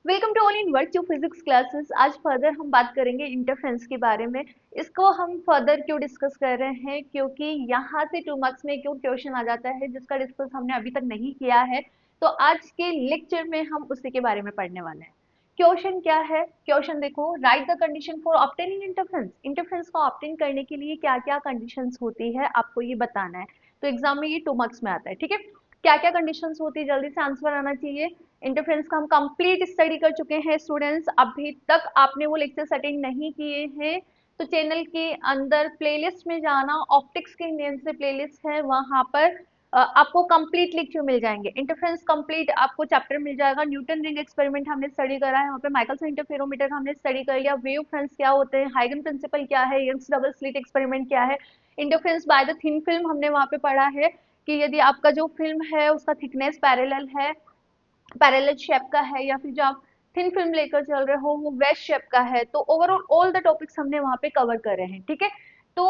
Welcome to all in virtue physics classes. आज further हम बात करेंगे इंटरफेरेंस के बारे में। इसको हम फर्दर क्यों डिस्कस कर रहे हैं, क्योंकि यहाँ से 2 मार्क्स में क्यों क्वेश्चन आ जाता है जिसका डिस्कस हमने अभी तक नहीं किया है। तो आज के लेक्चर में हम उसी के बारे में पढ़ने वाले हैं। क्वेश्चन क्या है? क्वेश्चन देखो, right the condition for obtaining interference. Interference को ऑब्टेन करने के लिए क्या क्या कंडीशंस होती है आपको ये बताना है। तो एग्जाम में ये 2 मार्क्स में आता है, ठीक है। क्या क्या कंडीशंस होती है, जल्दी से आंसर आना चाहिए। इंटरफेरेंस का हम कंप्लीट स्टडी कर चुके हैं स्टूडेंट्स। अभी तक आपने वो लेक्चर्स अटेंड नहीं किए हैं तो चैनल के अंदर प्लेलिस्ट में जाना, ऑप्टिक्स के नेम से प्लेलिस्ट है, वहां पर आपको कंप्लीट लेक्चर मिल जाएंगे। इंटरफेरेंस कंप्लीट आपको चैप्टर मिल जाएगा। न्यूटन रिंग एक्सपेरिमेंट हमने स्टडी करा है, वहाँ पे माइकलसन इंटरफेरोमीटर हमने स्टडी कर लिया। वेव फ्रंट्स क्या होते हैं, हाइगन प्रिंसिपल क्या है, यंग्स डबल स्लिट एक्सपेरिमेंट क्या है, interference by the thin film हमने वहाँ पे पढ़ा है कि यदि आपका जो फिल्म है उसका थिकनेस पैरेलल है, पैरेलल शेप का है, या फिर जो आप थिन फिल्म लेकर चल रहे हो वो वेस्ट शेप का है। तो ओवरऑल ऑल द टॉपिक्स हमने वहां पे कवर करे हैं, ठीक है। तो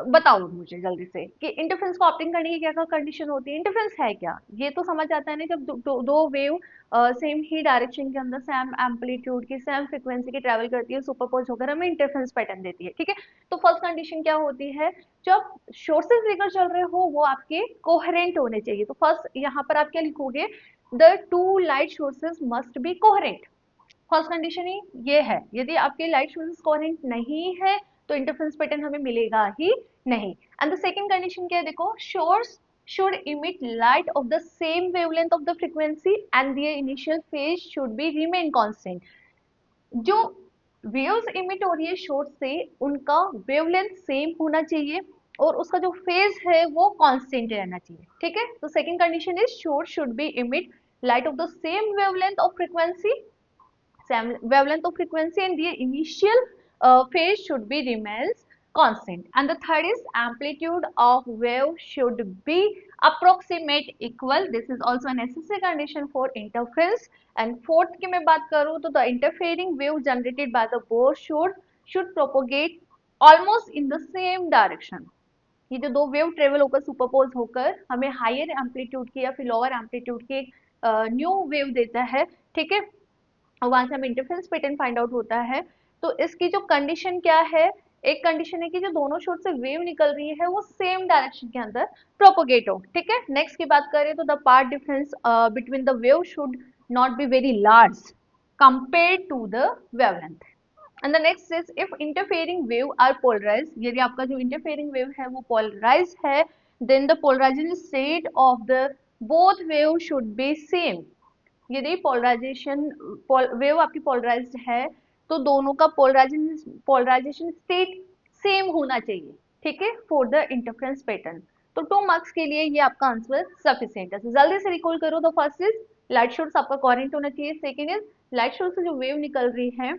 बताओ मुझे जल्दी से कि इंटरफेरेंस को ऑप्टिंग करने की क्या क्या कंडीशन होती है। इंटरफेरेंस है क्या, ये तो समझ आता है ना, जब दो वेव सेम ही डायरेक्शन के अंदर सेम एम्पलीट्यूड की सेम फ्रीक्वेंसी की ट्रेवल करती है, सुपरपोज होकर हमें इंटरफेरेंस पैटर्न देती है, ठीक है। तो फर्स्ट कंडीशन क्या होती है, जब सोर्सेज लेकर चल रहे हो वो आपके कोहेरेंट होने चाहिए। तो फर्स्ट यहाँ पर आप क्या लिखोगे, the two light sources must be coherent। First condition ही ये है, यदि आपके लाइट सोर्सेस कोहेरेंट नहीं है तो इंटरफेरेंस पैटर्न हमें मिलेगा ही नहीं। एंड द सेकंड कंडीशन क्या है, देखो, source should emit light of the same wavelength of the frequency and their initial phase should be remain constant। जो वेव्स इमिट हो रही है सोर्स से उनका वेवलेंथ सेम होना चाहिए और उसका जो फेज है वो कांस्टेंट रहना चाहिए, ठीक है। तो second condition is source should be emit light of the same wavelength of frequency, same wavelength of frequency, and the initial phase should be remains constant. And the third is amplitude of wave should be approximate equal। This is also a necessary condition for interference। And fourth की मैं बात करूँ तो the interfering wave generated by the Bohr should propagate almost in the same direction। ये जो दो wave travel होकर superpose होकर हमें हायर एम्पलीट्यूड की या फिर लोअर एम्पलीट्यूड की एक न्यू वेव देता है, ठीक है। और वहां से हमें इंटरफेरेंस पैटर्न फाइंड आउट होता है। तो इसकी जो कंडीशन क्या है, एक कंडीशन है कि जो दोनों शोर से वेव निकल रही है वो सेम डायरेक्शन के अंदर प्रोपोगेट हो, ठीक है। नेक्स्ट की बात करें तो the part difference between the wave should not be very large compare to the wavelength. And the next is if interfering wave are polarized, यदि आपका जो इंटरफेयरिंग वेव है वो पोलराइज्ड है, then the polarization state of the both wave should be same. यदि polarization wave आपकी polarized है तो दोनों का पोलराइजेशन स्टेट सेम होना चाहिए, ठीक है, फॉर द इंटरफेरेंस पैटर्न। तो 2 मार्क्स के लिए ये आपका आंसर सफिशिएंट है। जल्दी से रिकॉल करो। तो फर्स्ट इज लाइट सोर्स आपका कोहेरेंट होना चाहिए। सेकंड इज लाइट सोर्स से जो वेव निकल रही है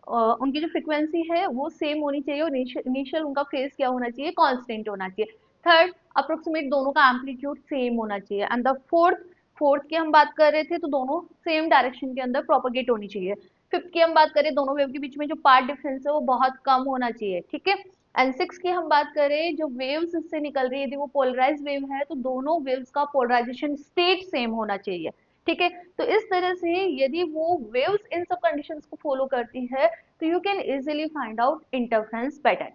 उनकी जो फ्रीक्वेंसी है वो सेम होनी चाहिए और इनिशियल उनका फेज क्या होना चाहिए, कांस्टेंट होना चाहिए। थर्ड, अप्रोक्सीमेट दोनों का एम्पलीट्यूड सेम होना चाहिए। एंड द फोर्थ की हम बात कर रहे थे तो दोनों सेम डायरेक्शन के अंदर प्रोपोगेट होनी चाहिए। फिफ्थ की हम बात करें, दोनों वेव के बीच में जो पार्ट डिफरेंस है वो बहुत कम होना चाहिए, ठीक है। एंड सिक्स की हम बात करें, जो वेव्स इससे निकल रही है यदि वो पोलराइज वेव है तो दोनों वेव्स का पोलराइजेशन स्टेट सेम होना चाहिए, ठीक है। तो इस तरह से यदि वो वेव्स इन सब कंडीशंस को फॉलो करती है तो you can easily find out interference pattern.